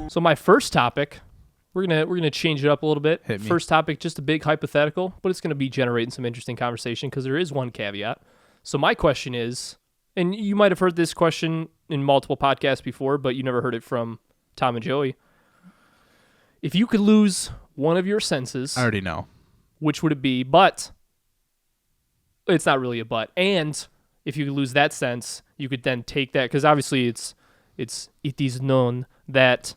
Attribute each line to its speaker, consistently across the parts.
Speaker 1: So my first topic, we're gonna change it up a little bit.
Speaker 2: Hit me.
Speaker 1: First topic, just a big hypothetical, but it's gonna be generating some interesting conversation because there is one caveat. So my question is, and you might have heard this question in multiple podcasts before, but you never heard it from Tom and Joey. If you could lose one of your senses,
Speaker 2: I already know.
Speaker 1: which would it be? But it's not really a but. And if you could lose that sense, you could then take that, because obviously it is known that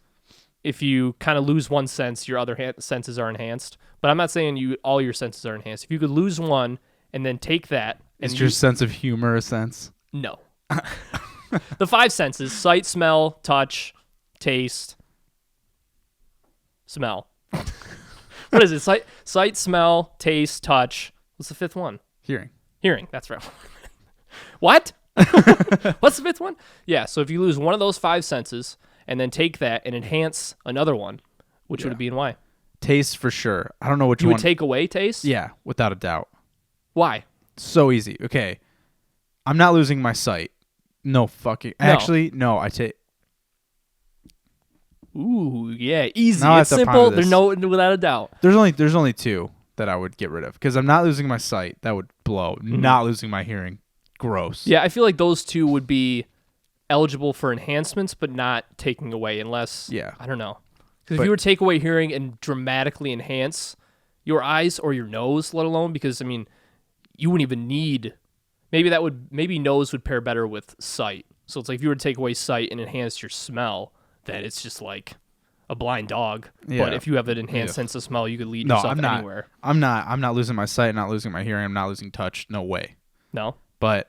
Speaker 1: if you kind of lose one sense, your other senses are enhanced. But I'm not saying all your senses are enhanced. If you could lose one and then take that, and
Speaker 2: Is your sense of humor a sense?
Speaker 1: no, the five senses: sight, smell, touch, taste, smell. What is it? Sight, smell, taste, touch. What's the fifth one?
Speaker 2: Hearing.
Speaker 1: Hearing. That's right. What? What's the fifth one? Yeah. So if you lose one of those five senses and then take that and enhance another one, which would it be and why?
Speaker 2: Taste for sure. I don't know which
Speaker 1: You
Speaker 2: one.
Speaker 1: would take away taste?
Speaker 2: Yeah, without a doubt.
Speaker 1: Why?
Speaker 2: So easy. Okay. I'm not losing my sight. No fucking.
Speaker 1: No.
Speaker 2: Actually, no. I take.
Speaker 1: Ooh, yeah, easy.
Speaker 2: Now I
Speaker 1: It's
Speaker 2: have to
Speaker 1: simple.
Speaker 2: ponder
Speaker 1: There's
Speaker 2: this.
Speaker 1: no, without a doubt.
Speaker 2: There's only two that I would get rid of because I'm not losing my sight. That would blow. Not losing my hearing. Gross.
Speaker 1: Yeah, I feel like those two would be eligible for enhancements, but not taking away unless.
Speaker 2: Yeah.
Speaker 1: I don't know. Because if
Speaker 2: But-
Speaker 1: you were to take away hearing and dramatically enhance your eyes or your nose, let alone, because I mean, you wouldn't even need. Maybe nose would pair better with sight. So it's like if you were to take away sight and enhance your smell, then it's just like a blind dog.
Speaker 2: Yeah.
Speaker 1: But if you have an enhanced sense of smell, you could lead yourself
Speaker 2: I'm not.
Speaker 1: anywhere.
Speaker 2: I'm not losing my sight. Not losing my hearing. I'm not losing touch. No way.
Speaker 1: No.
Speaker 2: But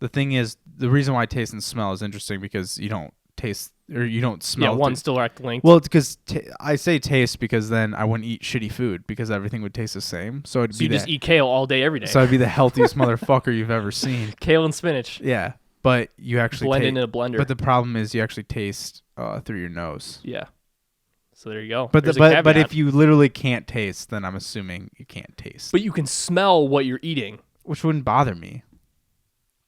Speaker 2: the thing is, the reason why taste and smell is interesting because you don't taste or you don't smell.
Speaker 1: Yeah, one's direct linked.
Speaker 2: Well, it's because I say taste because then I wouldn't eat shitty food because everything would taste the same. So it'd
Speaker 1: So
Speaker 2: be
Speaker 1: you just eat kale all day, every day.
Speaker 2: So I'd be the healthiest motherfucker you've ever seen.
Speaker 1: Kale and spinach.
Speaker 2: Yeah, but you actually
Speaker 1: Blend in a blender.
Speaker 2: But the problem is you actually taste through your nose.
Speaker 1: Yeah. So there you go.
Speaker 2: But
Speaker 1: There's a
Speaker 2: but
Speaker 1: caveat.
Speaker 2: if you literally can't taste, then I'm assuming you can't taste.
Speaker 1: But you can smell what you're eating.
Speaker 2: Which wouldn't bother me.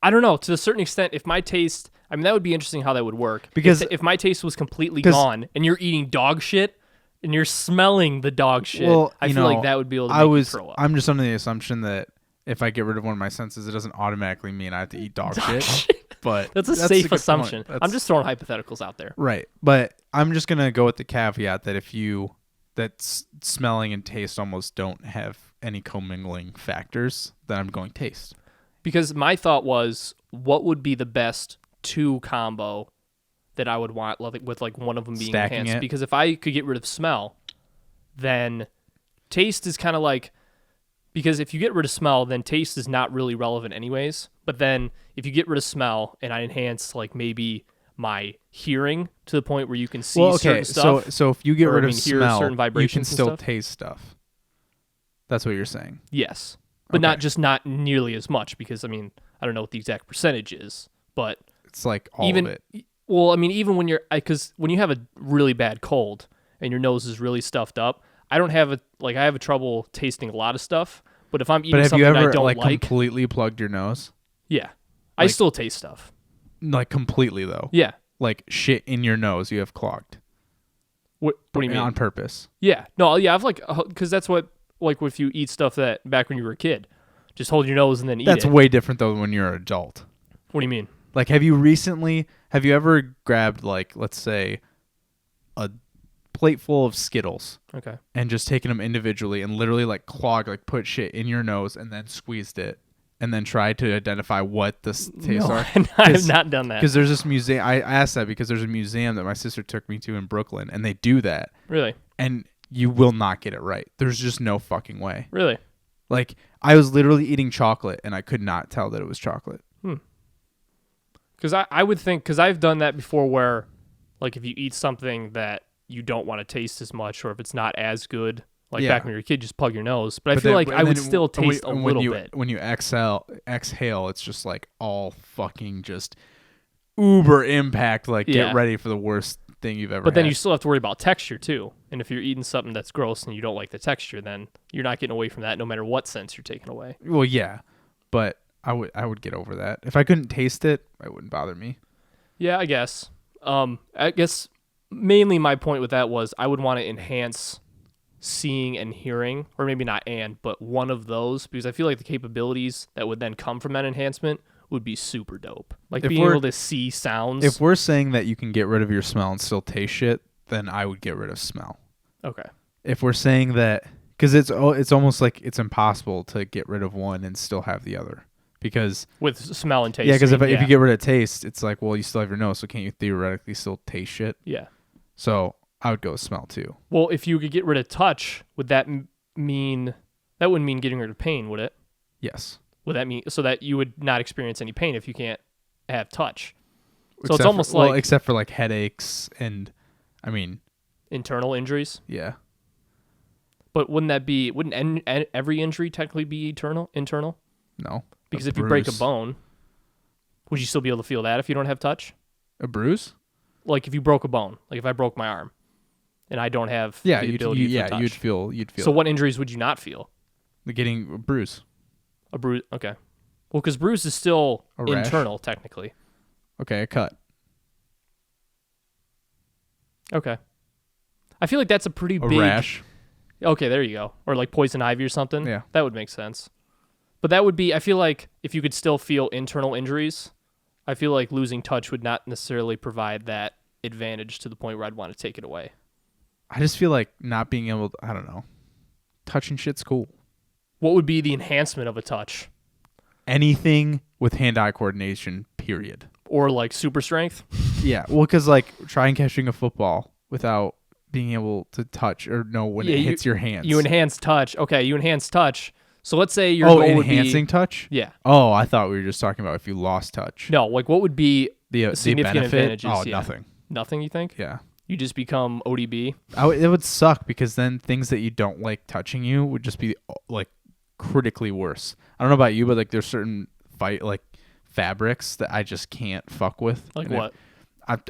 Speaker 1: I don't know. To a certain extent, if my taste, I mean, that would be interesting how that would work.
Speaker 2: Because-
Speaker 1: if my taste was completely gone and you're eating dog shit and you're smelling the dog shit,
Speaker 2: Well,
Speaker 1: I
Speaker 2: you
Speaker 1: feel
Speaker 2: know,
Speaker 1: like that would be able to make you throw up.
Speaker 2: I'm just under the assumption that if I get rid of one of my senses, it doesn't automatically mean I have to eat dog shit. But
Speaker 1: That's a safe
Speaker 2: good point.
Speaker 1: assumption.
Speaker 2: That's-
Speaker 1: I'm just throwing hypotheticals out there.
Speaker 2: right. But I'm just gonna go with the caveat that smelling and taste almost don't have any commingling factors, then I'm going taste.
Speaker 1: Because my thought was, what would be the best two combo that I would want, with like one of them being
Speaker 2: Stacking
Speaker 1: enhanced?
Speaker 2: it.
Speaker 1: Because if I could get rid of smell, then taste is kind of like, because if you get rid of smell, then taste is not really relevant anyways. But then if you get rid of smell and I enhance like maybe my hearing to the point where you can see certain stuff.
Speaker 2: So if you get
Speaker 1: or,
Speaker 2: rid
Speaker 1: I
Speaker 2: of
Speaker 1: mean, hear
Speaker 2: smell,
Speaker 1: certain
Speaker 2: you can
Speaker 1: vibrations and
Speaker 2: still
Speaker 1: stuff?
Speaker 2: taste stuff. That's what you're saying.
Speaker 1: Yes. But not nearly as much, because I mean, I don't know what the exact percentage is, but
Speaker 2: It's like all
Speaker 1: even
Speaker 2: of it.
Speaker 1: well, I mean, even when because when you have a really bad cold and your nose is really stuffed up, I have a trouble tasting a lot of stuff. But if I'm eating
Speaker 2: But have
Speaker 1: something
Speaker 2: you ever
Speaker 1: I don't
Speaker 2: like
Speaker 1: like,
Speaker 2: completely plugged your nose?
Speaker 1: yeah, I
Speaker 2: like-
Speaker 1: still taste stuff.
Speaker 2: Like completely though.
Speaker 1: Yeah.
Speaker 2: Like shit in your nose you have clogged.
Speaker 1: What do you mean?
Speaker 2: On purpose.
Speaker 1: Yeah. No. Yeah. I've because that's what if you eat stuff that back when you were a kid, just hold your nose and then eat
Speaker 2: That's
Speaker 1: it.
Speaker 2: way different though when you're an adult.
Speaker 1: What do you mean?
Speaker 2: Like have you ever grabbed like let's say a plate full of Skittles
Speaker 1: Okay.
Speaker 2: and just taken them individually and literally like put shit in your nose and then squeezed it and then tried to identify what the tastes are?
Speaker 1: I have not done that.
Speaker 2: Because there's this museum. I asked that because there's a museum that my sister took me to in Brooklyn, and they do that,
Speaker 1: Really?
Speaker 2: and you will not get it right. There's just no fucking way.
Speaker 1: Really?
Speaker 2: Like I was literally eating chocolate, and I could not tell that it was chocolate.
Speaker 1: Because I would think, because I've done that before where, like, if you eat something that you don't want to taste as much, or if it's not as good, like back when you were a kid, just plug your nose. But I feel like I would still taste a little bit.
Speaker 2: When you exhale, it's just like all fucking just uber impact. Like
Speaker 1: Yeah.
Speaker 2: get ready for the worst thing you've ever
Speaker 1: But then
Speaker 2: had.
Speaker 1: you still have to worry about texture, too. And if you're eating something that's gross and you don't like the texture, then you're not getting away from that no matter what sense you're taking away.
Speaker 2: Well, yeah, but I would get over that. If I couldn't taste it, it wouldn't bother me.
Speaker 1: Yeah, I guess. I guess mainly my point with that was I would want to enhance seeing and hearing, or maybe not but one of those, because I feel like the capabilities that would then come from that enhancement would be super dope. Like
Speaker 2: If
Speaker 1: being
Speaker 2: we're-
Speaker 1: able to see sounds.
Speaker 2: If we're saying that you can get rid of your smell and still taste shit, then I would get rid of smell.
Speaker 1: Okay.
Speaker 2: If we're saying that, because it's almost like it's impossible to get rid of one and still have the other. Because
Speaker 1: With smell and taste.
Speaker 2: yeah, because
Speaker 1: you mean?
Speaker 2: if you get rid of taste, it's like, well, you still have your nose, so can't you theoretically still taste shit?
Speaker 1: Yeah.
Speaker 2: So I would go with smell too.
Speaker 1: Well, if you could get rid of touch, would that mean that wouldn't mean getting rid of pain, would it?
Speaker 2: Yes.
Speaker 1: Would that mean so that you would not experience any pain if you can't have touch? So
Speaker 2: Except
Speaker 1: it's almost
Speaker 2: for, well,
Speaker 1: like
Speaker 2: except for like headaches and, I mean,
Speaker 1: internal injuries.
Speaker 2: yeah.
Speaker 1: But wouldn't every injury technically be internal?
Speaker 2: No.
Speaker 1: Because
Speaker 2: A
Speaker 1: if you break a
Speaker 2: bruise.
Speaker 1: bone, would you still be able to feel that if you don't have touch?
Speaker 2: A bruise?
Speaker 1: Like if you broke a bone, like if I broke my arm, and I don't have
Speaker 2: Yeah,
Speaker 1: the
Speaker 2: you'd,
Speaker 1: ability to touch.
Speaker 2: you'd feel.
Speaker 1: So what injuries would you not feel?
Speaker 2: Getting a bruise.
Speaker 1: A bruise. Okay. Well, because bruise is still
Speaker 2: A rash.
Speaker 1: internal technically.
Speaker 2: Okay, a cut.
Speaker 1: Okay. I feel like that's a pretty
Speaker 2: A
Speaker 1: big
Speaker 2: rash.
Speaker 1: Okay, there you go. Or like poison ivy or something.
Speaker 2: Yeah.
Speaker 1: That would make sense. But that would be, I feel like if you could still feel internal injuries, I feel like losing touch would not necessarily provide that advantage to the point where I'd want to take it away.
Speaker 2: I just feel like not being able to, I don't know. Touching shit's cool.
Speaker 1: What would be the enhancement of a touch?
Speaker 2: Anything with hand-eye coordination, period.
Speaker 1: Or like super strength?
Speaker 2: Yeah, well, because like trying catching a football without being able to touch or know when it hits your hands.
Speaker 1: You enhance touch. Okay, you enhance touch. So let's say your
Speaker 2: oh,
Speaker 1: goal would be...
Speaker 2: enhancing touch?
Speaker 1: Yeah.
Speaker 2: Oh, I thought we were just talking about if you lost touch.
Speaker 1: No, like what would be
Speaker 2: The
Speaker 1: significant
Speaker 2: benefit?
Speaker 1: advantages?
Speaker 2: Oh,
Speaker 1: Yeah.
Speaker 2: nothing.
Speaker 1: Nothing, you think?
Speaker 2: Yeah.
Speaker 1: You just become ODB?
Speaker 2: It would suck because then things that you don't like touching you would just be like critically worse. I don't know about you, but like there's certain fabrics that I just can't fuck with.
Speaker 1: Like
Speaker 2: And
Speaker 1: what?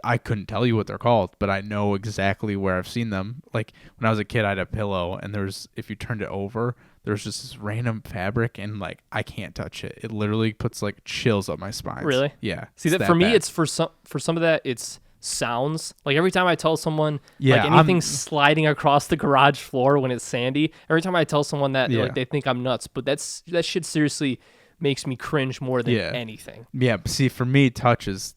Speaker 2: I couldn't tell you what they're called, but I know exactly where I've seen them. Like when I was a kid, I had a pillow, and if you turned it over, there's just this random fabric, and like I can't touch it. It literally puts like chills up my spine.
Speaker 1: Really?
Speaker 2: Yeah.
Speaker 1: See,
Speaker 2: it's
Speaker 1: that for me,
Speaker 2: bad.
Speaker 1: it's for some of that, it's sounds. Like every time I tell someone,
Speaker 2: Yeah,
Speaker 1: like anything sliding across the garage floor when it's sandy, every time I tell someone that,
Speaker 2: Yeah.
Speaker 1: like they think I'm nuts. But that shit seriously makes me cringe more than
Speaker 2: Yeah.
Speaker 1: anything.
Speaker 2: Yeah, but see, for me, touch is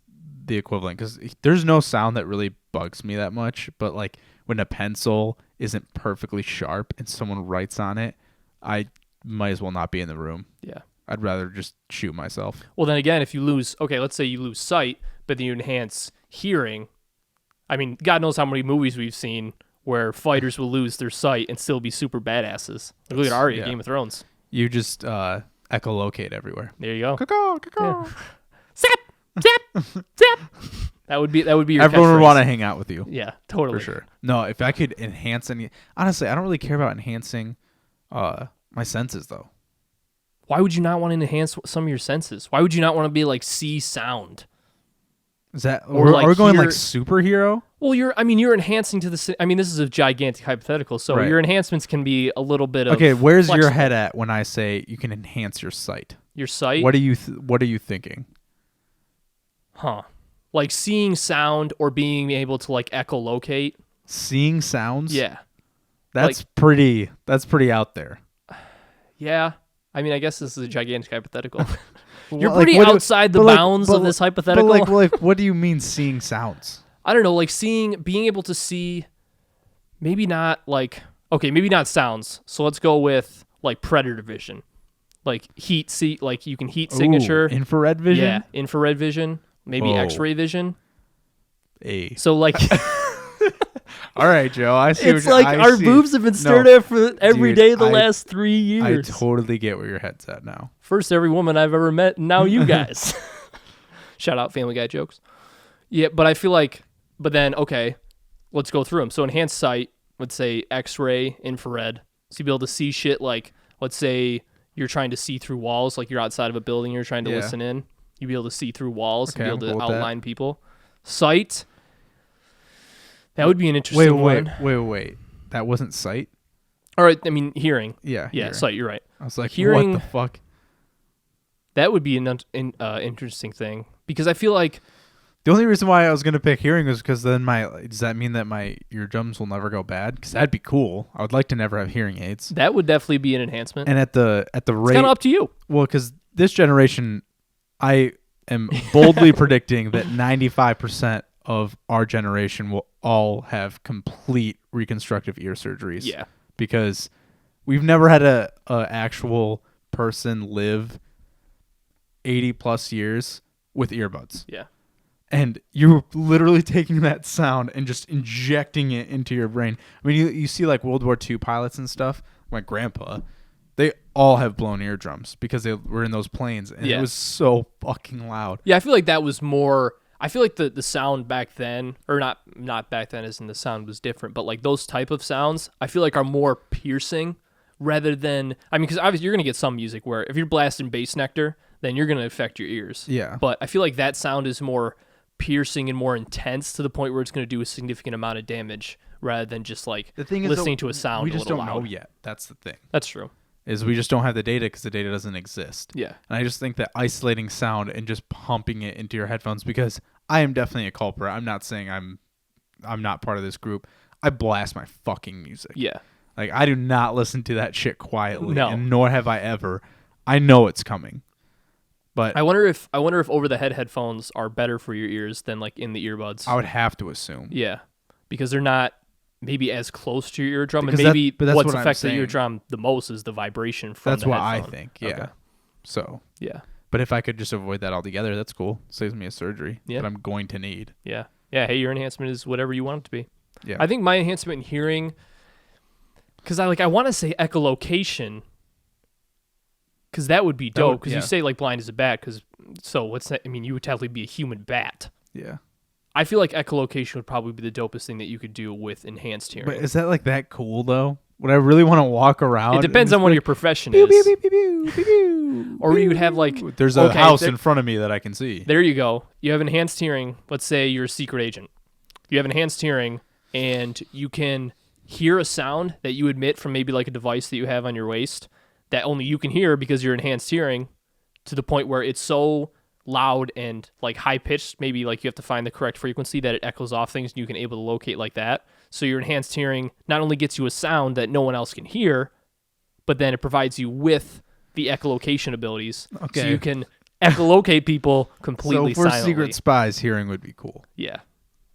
Speaker 2: the equivalent because there's no sound that really bugs me that much. But like when a pencil isn't perfectly sharp and someone writes on it, I might as well not be in the room.
Speaker 1: Yeah.
Speaker 2: I'd rather just shoot myself.
Speaker 1: Well, then again, if you lose, okay, let's say you lose sight, but then you enhance hearing. I mean, God knows how many movies we've seen where fighters will lose their sight and still be super badasses. Like, look at Arya,
Speaker 2: Yeah.
Speaker 1: Game of Thrones.
Speaker 2: You just echolocate everywhere.
Speaker 1: There you go.
Speaker 2: Caw, caw.
Speaker 1: Zap, zap, zap. That would be your
Speaker 2: Everyone would
Speaker 1: catchphrase.
Speaker 2: want to hang out with you.
Speaker 1: Yeah, totally.
Speaker 2: For sure. No, if I could enhance any... Honestly, I don't really care about enhancing my senses, though.
Speaker 1: Why would you not want to enhance some of your senses? Why would you not want to be like see sound?
Speaker 2: Is that...
Speaker 1: Or, like,
Speaker 2: are we going like
Speaker 1: hear-
Speaker 2: superhero?
Speaker 1: Well, you're enhancing to the. I mean, this is a gigantic hypothetical, so
Speaker 2: Right.
Speaker 1: your enhancements can be a little bit of.
Speaker 2: Okay, where's your
Speaker 1: flexible.
Speaker 2: head at when I say you can enhance your sight?
Speaker 1: Your sight,
Speaker 2: What are you thinking?
Speaker 1: huh? Like seeing sound or being able to like echolocate.
Speaker 2: Seeing sounds?
Speaker 1: Yeah,
Speaker 2: That's pretty out there.
Speaker 1: yeah. I mean, I guess this is a gigantic hypothetical. You're
Speaker 2: Well,
Speaker 1: pretty
Speaker 2: what do-
Speaker 1: outside the
Speaker 2: but, like,
Speaker 1: bounds
Speaker 2: but,
Speaker 1: of this
Speaker 2: but,
Speaker 1: hypothetical.
Speaker 2: like, what do you mean seeing sounds?
Speaker 1: I don't know, like being able to see, maybe not like, okay, maybe not sounds. So let's go with like predator vision, like like you can heat signature.
Speaker 2: Ooh, infrared vision?
Speaker 1: Yeah, infrared vision, maybe
Speaker 2: Whoa.
Speaker 1: X-ray vision.
Speaker 2: Hey.
Speaker 1: So like,
Speaker 2: All right, Joe. I see.
Speaker 1: it's like our boobs have been stared at for every
Speaker 2: Dude,
Speaker 1: day the
Speaker 2: I-
Speaker 1: last 3
Speaker 2: I
Speaker 1: years.
Speaker 2: totally get where your head's at now.
Speaker 1: First every woman I've ever met, and now you guys. Shout out Family Guy jokes. Yeah, but I feel like, but then, okay, let's go through them. So enhanced sight, let's say X-ray, infrared. So you'll be able to see shit like, let's say you're trying to see through walls, like you're outside of a building, you're trying to
Speaker 2: Yeah.
Speaker 1: listen in. You'll be able to see through walls
Speaker 2: Okay,
Speaker 1: and
Speaker 2: I'm
Speaker 1: be able
Speaker 2: cool
Speaker 1: to
Speaker 2: with that.
Speaker 1: outline people. Sight, that would be an interesting one.
Speaker 2: Wait. That wasn't sight?
Speaker 1: All right, I mean, hearing.
Speaker 2: Yeah.
Speaker 1: Yeah,
Speaker 2: hearing.
Speaker 1: sight, you're right.
Speaker 2: I was like,
Speaker 1: Hearing-
Speaker 2: what the fuck?
Speaker 1: That would be an interesting thing because I feel like
Speaker 2: The only reason why I was gonna pick hearing was because then does that mean that my eardrums will never go bad? Because that'd be cool. I would like to never have hearing aids.
Speaker 1: That would definitely be an enhancement.
Speaker 2: And at the
Speaker 1: It's
Speaker 2: rate,
Speaker 1: kind of up to you.
Speaker 2: well, because this generation, I am boldly predicting that 95% of our generation will all have complete reconstructive ear surgeries.
Speaker 1: Yeah.
Speaker 2: Because we've never had a actual person live 80 plus years with earbuds.
Speaker 1: Yeah.
Speaker 2: And you're literally taking that sound and just injecting it into your brain. I mean, you see like World War II pilots and stuff. My grandpa, they all have blown eardrums because they were in those planes, and it was so fucking loud.
Speaker 1: Yeah, I feel like that was more. I feel like the sound back then, or not back then, as in the sound was different, but like those type of sounds, I feel like are more piercing rather than. I mean, because obviously you're gonna get some music where if you're blasting bass nectar, then you're gonna affect your ears.
Speaker 2: Yeah.
Speaker 1: But I feel like that sound is more piercing and more intense to the point where it's going to do a significant amount of damage rather than just like
Speaker 2: The thing is,
Speaker 1: listening to a sound.
Speaker 2: we just don't know
Speaker 1: loud.
Speaker 2: yet. That's the thing.
Speaker 1: That's true.
Speaker 2: Is we just don't have the data because the data doesn't exist.
Speaker 1: Yeah.
Speaker 2: And I just think that isolating sound and just pumping it into your headphones, because I am definitely a culprit. I'm not saying I'm not part of this group. I blast my fucking music.
Speaker 1: Yeah.
Speaker 2: Like, I do not listen to that shit quietly.
Speaker 1: No.
Speaker 2: And nor have I ever. I know it's coming. But
Speaker 1: I wonder if over the head headphones are better for your ears than like in the earbuds.
Speaker 2: I would have to assume.
Speaker 1: Yeah. Because they're not maybe as close to your eardrum,
Speaker 2: Because
Speaker 1: and maybe
Speaker 2: but that's
Speaker 1: what's
Speaker 2: what I'm
Speaker 1: affecting the
Speaker 2: saying.
Speaker 1: eardrum the most is the vibration from
Speaker 2: That's
Speaker 1: the
Speaker 2: what I
Speaker 1: headphone.
Speaker 2: think. Yeah.
Speaker 1: Okay.
Speaker 2: So,
Speaker 1: Yeah.
Speaker 2: but if I could just avoid that altogether, that's cool. Saves me a surgery
Speaker 1: Yeah.
Speaker 2: that I'm going to need.
Speaker 1: Yeah. Yeah. Hey, your enhancement is whatever you want it to be.
Speaker 2: Yeah.
Speaker 1: I think my enhancement in hearing, because I want to say echolocation, because that would be
Speaker 2: That would-
Speaker 1: dope. Because you say like blind as a bat, so what's that? I mean, you would technically be a human bat.
Speaker 2: Yeah.
Speaker 1: I feel like echolocation would probably be the dopest thing that you could do with enhanced hearing.
Speaker 2: But is that like that cool though? Would I really want to walk around?
Speaker 1: It depends on what your profession is. Or you would have like,
Speaker 2: There's a
Speaker 1: okay,
Speaker 2: house
Speaker 1: there-
Speaker 2: in front of me that I can see.
Speaker 1: there you go. You have enhanced hearing. Let's say you're a secret agent. You have enhanced hearing, and you can hear a sound that you emit from maybe like a device that you have on your waist that only you can hear because you're enhanced hearing, to the point where it's so loud and like high pitched, maybe like you have to find the correct frequency that it echoes off things, and you can able to locate like that. So your enhanced hearing not only gets you a sound that no one else can hear, but then it provides you with the echolocation abilities, so
Speaker 2: Okay.
Speaker 1: you can echolocate people completely
Speaker 2: So for
Speaker 1: silently.
Speaker 2: secret spies, hearing would be cool.
Speaker 1: Yeah.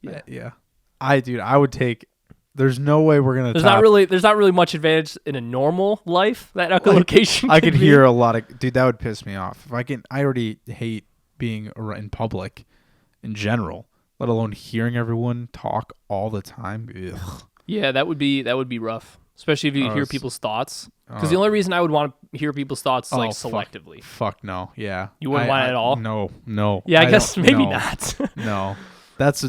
Speaker 1: Yeah.
Speaker 2: Yeah. I would take. There's no way we're gonna.
Speaker 1: There's
Speaker 2: top,
Speaker 1: not really much advantage in a normal life that echolocation.
Speaker 2: I
Speaker 1: can
Speaker 2: could
Speaker 1: be.
Speaker 2: hear a lot of. Dude, that would piss me off. If I already hate being in public, in general, let alone hearing everyone talk all the time. Ugh.
Speaker 1: Yeah, that would be rough, especially if you hear
Speaker 2: it's-
Speaker 1: people's thoughts. Because the only reason I would want to hear people's thoughts is like selectively.
Speaker 2: Fuck no. Yeah.
Speaker 1: You wouldn't want it at all?
Speaker 2: No.
Speaker 1: Yeah, I guess
Speaker 2: don't-
Speaker 1: maybe
Speaker 2: no.
Speaker 1: not.
Speaker 2: No. That's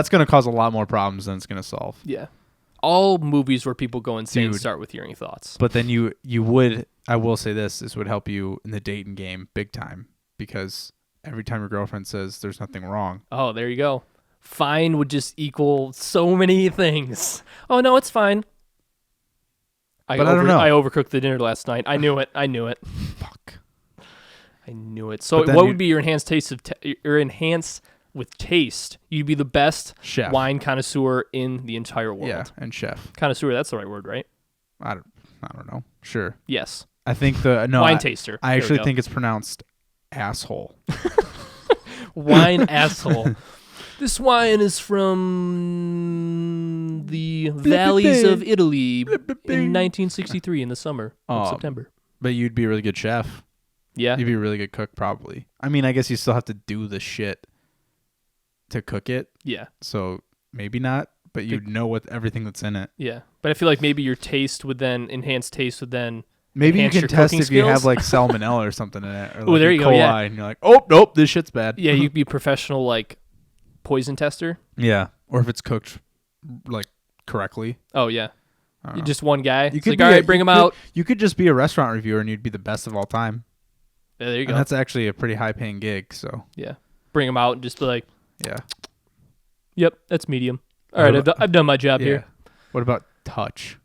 Speaker 2: gonna cause a lot more problems than it's gonna solve.
Speaker 1: Yeah. All movies where people go insane
Speaker 2: Dude.
Speaker 1: start with hearing thoughts.
Speaker 2: But then you would, I will say this would help you in the dating game big time, because every time your girlfriend says there's nothing wrong,
Speaker 1: Oh, there you go. Fine would just equal so many things. Oh no, it's fine.
Speaker 2: But I don't know.
Speaker 1: I overcooked the dinner last night. I knew it.
Speaker 2: fuck.
Speaker 1: I knew it. So
Speaker 2: But then
Speaker 1: what
Speaker 2: you-
Speaker 1: would be your enhanced taste of your enhanced with taste? You'd be the best
Speaker 2: Chef.
Speaker 1: wine connoisseur in the entire world.
Speaker 2: Yeah, and chef.
Speaker 1: Connoisseur, that's the right word, right?
Speaker 2: I don't know. Sure.
Speaker 1: Yes.
Speaker 2: I think
Speaker 1: Wine taster.
Speaker 2: I
Speaker 1: There we
Speaker 2: actually
Speaker 1: go.
Speaker 2: think it's pronounced asshole.
Speaker 1: Wine asshole. This wine is from the valleys of Italy in 1963 in the summer of September.
Speaker 2: But you'd be a really good chef.
Speaker 1: Yeah.
Speaker 2: You'd be a really good cook, probably. I mean, I guess you still have to do the shit to cook it,
Speaker 1: Yeah.
Speaker 2: so maybe not. But you'd know what everything that's in it.
Speaker 1: Yeah. But I feel like maybe your enhanced taste would then
Speaker 2: Maybe you
Speaker 1: enhance
Speaker 2: can
Speaker 1: your
Speaker 2: test
Speaker 1: cooking
Speaker 2: if you have
Speaker 1: skills.
Speaker 2: like salmonella or something in it. Or
Speaker 1: Ooh,
Speaker 2: like
Speaker 1: there
Speaker 2: E.
Speaker 1: you go,
Speaker 2: coli,
Speaker 1: yeah.
Speaker 2: And you're like, oh, nope, this shit's bad.
Speaker 1: yeah, you'd be a professional like poison tester.
Speaker 2: Yeah. Or if it's cooked like correctly.
Speaker 1: Oh yeah.
Speaker 2: I don't
Speaker 1: You're
Speaker 2: know.
Speaker 1: just one guy.
Speaker 2: You
Speaker 1: It's
Speaker 2: could
Speaker 1: like,
Speaker 2: be
Speaker 1: all
Speaker 2: a-
Speaker 1: right, bring
Speaker 2: you
Speaker 1: him
Speaker 2: could-
Speaker 1: out.
Speaker 2: You could just be a restaurant reviewer and you'd be the best of all time.
Speaker 1: Yeah, there you
Speaker 2: And
Speaker 1: go.
Speaker 2: that's actually a pretty high paying gig. So,
Speaker 1: Yeah. Bring him out and just be like,
Speaker 2: yeah.
Speaker 1: yep, that's medium. All right, I've done my job here.
Speaker 2: What about touch?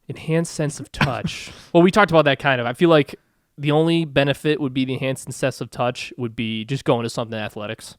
Speaker 1: Enhanced sense of touch. Well, we talked about that kind of. I feel like the only benefit would be the enhanced and sensitive touch would be just going to something athletics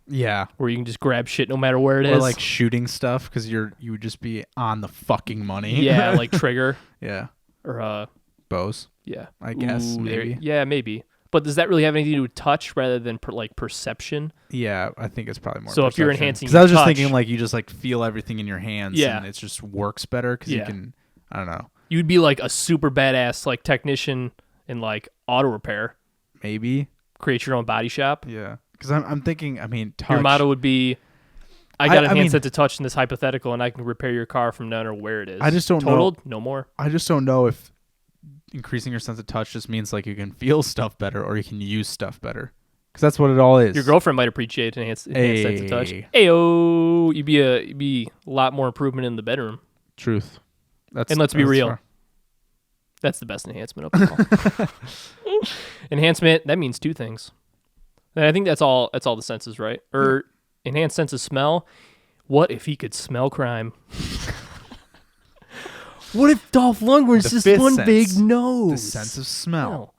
Speaker 2: Yeah.
Speaker 1: where you can just grab shit no matter where it
Speaker 2: Or
Speaker 1: is.
Speaker 2: like shooting stuff because you would just be on the fucking money.
Speaker 1: yeah, like trigger
Speaker 2: Yeah.
Speaker 1: or
Speaker 2: Bows,
Speaker 1: yeah.
Speaker 2: I guess, maybe.
Speaker 1: Yeah, maybe. But does that really have anything to do with touch rather than like perception?
Speaker 2: Yeah, I think it's probably more.
Speaker 1: So if you're
Speaker 2: perception.
Speaker 1: enhancing
Speaker 2: 'Cause I was
Speaker 1: your
Speaker 2: just
Speaker 1: touch-
Speaker 2: thinking like you just like feel everything in your hands.
Speaker 1: Yeah.
Speaker 2: And it just works better because you
Speaker 1: Yeah.
Speaker 2: can. I don't know.
Speaker 1: You'd be like a super badass like technician in like auto repair.
Speaker 2: Maybe.
Speaker 1: Create your own body shop.
Speaker 2: Yeah. Because I'm thinking. I mean, touch.
Speaker 1: Your motto would be, I got
Speaker 2: I
Speaker 1: enhanced
Speaker 2: mean-
Speaker 1: sense of touch in this hypothetical, and I can repair your car from no matter where it is.
Speaker 2: I just don't know.
Speaker 1: Totaled? No more.
Speaker 2: I just don't know if increasing your sense of touch just means like you can feel stuff better or you can use stuff better. Because that's what it all is.
Speaker 1: Your girlfriend might appreciate enhanced sense of touch.
Speaker 2: Hey.
Speaker 1: Ayo, you'd be a lot more improvement in the bedroom.
Speaker 2: Truth. That's
Speaker 1: And let's be
Speaker 2: that's
Speaker 1: real.
Speaker 2: fair.
Speaker 1: That's the best enhancement of them all. Enhancement, that means two things. And I think that's all the senses, right? Or enhanced sense of smell. What if he could smell crime? What if Dolph Lundgren's
Speaker 2: The
Speaker 1: just
Speaker 2: fifth
Speaker 1: one
Speaker 2: sense.
Speaker 1: big nose?
Speaker 2: The sense of smell.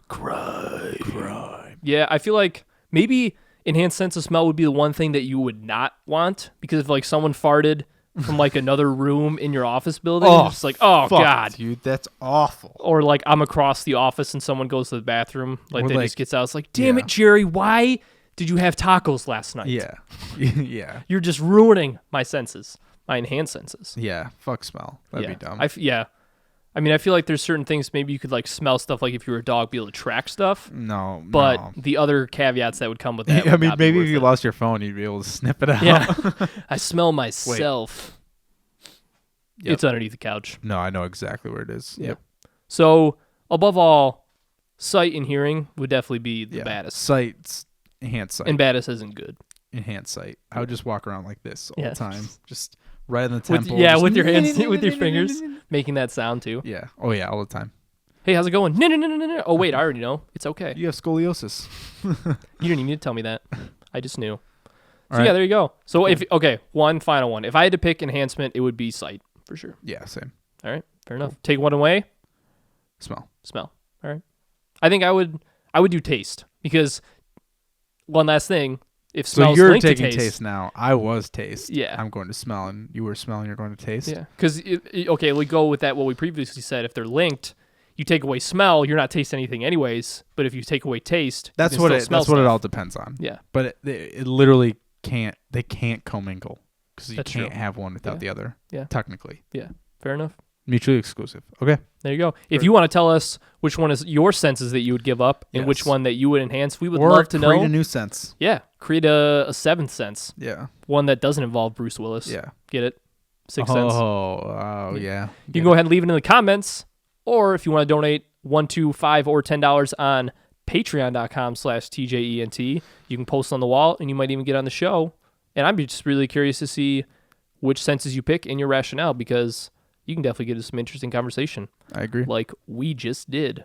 Speaker 1: Crime. Yeah, I feel like maybe enhanced sense of smell would be the one thing that you would not want, because if like someone farted from like another room in your office building,
Speaker 2: Oh,
Speaker 1: it's like, oh
Speaker 2: fuck,
Speaker 1: god.
Speaker 2: dude, that's awful.
Speaker 1: Or like I'm across the office and someone goes to the bathroom, like
Speaker 2: Or,
Speaker 1: they
Speaker 2: like-
Speaker 1: just gets out. It's like, damn
Speaker 2: Yeah.
Speaker 1: it, Jerry, why did you have tacos last night?
Speaker 2: Yeah. Yeah.
Speaker 1: You're just ruining my senses, my enhanced senses.
Speaker 2: Yeah. Fuck smell. That'd
Speaker 1: yeah.
Speaker 2: be dumb.
Speaker 1: Yeah. I mean, I feel like there's certain things maybe you could like smell stuff, like if you were a dog, be able to track stuff.
Speaker 2: No.
Speaker 1: But
Speaker 2: no.
Speaker 1: the other caveats that would come with that.
Speaker 2: I
Speaker 1: would
Speaker 2: mean,
Speaker 1: not be
Speaker 2: maybe
Speaker 1: worth
Speaker 2: if you
Speaker 1: it.
Speaker 2: lost your phone, you'd be able to snip it out.
Speaker 1: Yeah. I smell myself.
Speaker 2: Yep.
Speaker 1: It's underneath the couch.
Speaker 2: No, I know exactly where it is.
Speaker 1: Yeah.
Speaker 2: Yep.
Speaker 1: So above all, sight and hearing would definitely be the
Speaker 2: Yeah.
Speaker 1: baddest.
Speaker 2: Sight. Enhanced sight.
Speaker 1: And baddest isn't good.
Speaker 2: Enhanced sight. I would just walk around like this all
Speaker 1: Yeah.
Speaker 2: the time. Just right in the
Speaker 1: With,
Speaker 2: temple.
Speaker 1: yeah,
Speaker 2: just
Speaker 1: with your hands, with your fingers, making that sound too.
Speaker 2: Yeah. Oh, yeah, all the time.
Speaker 1: Hey, how's it going? No. Oh, wait, I already know. It's okay.
Speaker 2: You have scoliosis.
Speaker 1: You didn't even need to tell me that. I just knew. So
Speaker 2: All
Speaker 1: yeah,
Speaker 2: right.
Speaker 1: there you go. So one final one. If I had to pick enhancement, it would be sight for sure.
Speaker 2: Yeah, same.
Speaker 1: All right, fair enough. Take one away.
Speaker 2: Smell.
Speaker 1: Smell. All right. I think I would do taste, because one last thing, if
Speaker 2: So
Speaker 1: smell's
Speaker 2: you're
Speaker 1: linked
Speaker 2: taking
Speaker 1: to
Speaker 2: taste now. I was taste.
Speaker 1: Yeah.
Speaker 2: I'm going to smell, and you were smelling. You're going to taste.
Speaker 1: Yeah, because okay, we go with that. What we previously said, if they're linked, you take away smell, you're not tasting anything anyways. But if you take away taste, you
Speaker 2: That's
Speaker 1: can
Speaker 2: what
Speaker 1: still
Speaker 2: it.
Speaker 1: smell
Speaker 2: That's what it
Speaker 1: stuff.
Speaker 2: all depends on.
Speaker 1: Yeah,
Speaker 2: But it literally can't. They can't commingle because you
Speaker 1: That's
Speaker 2: can't
Speaker 1: true.
Speaker 2: have one without
Speaker 1: Yeah.
Speaker 2: the other.
Speaker 1: Yeah.
Speaker 2: Technically,
Speaker 1: fair enough.
Speaker 2: mutually exclusive. Okay.
Speaker 1: There you go. If you want to tell us which one is your senses that you would give up and which
Speaker 2: Yes.
Speaker 1: one that you would enhance, we would
Speaker 2: Or
Speaker 1: love to
Speaker 2: create
Speaker 1: know.
Speaker 2: a new sense.
Speaker 1: Yeah, create a seventh sense,
Speaker 2: Yeah.
Speaker 1: one that doesn't involve Bruce Willis.
Speaker 2: Yeah.
Speaker 1: Get it? Sixth sense.
Speaker 2: Oh, yeah.
Speaker 1: You can go ahead and leave it in the comments, or if you want to donate $1, $2, $5, or $10 on patreon.com/TJENT, you can post on the wall and you might even get on the show. And I'm just really curious to see which senses you pick and your rationale, because you can definitely get into some interesting conversation
Speaker 2: I agree.
Speaker 1: like we just did.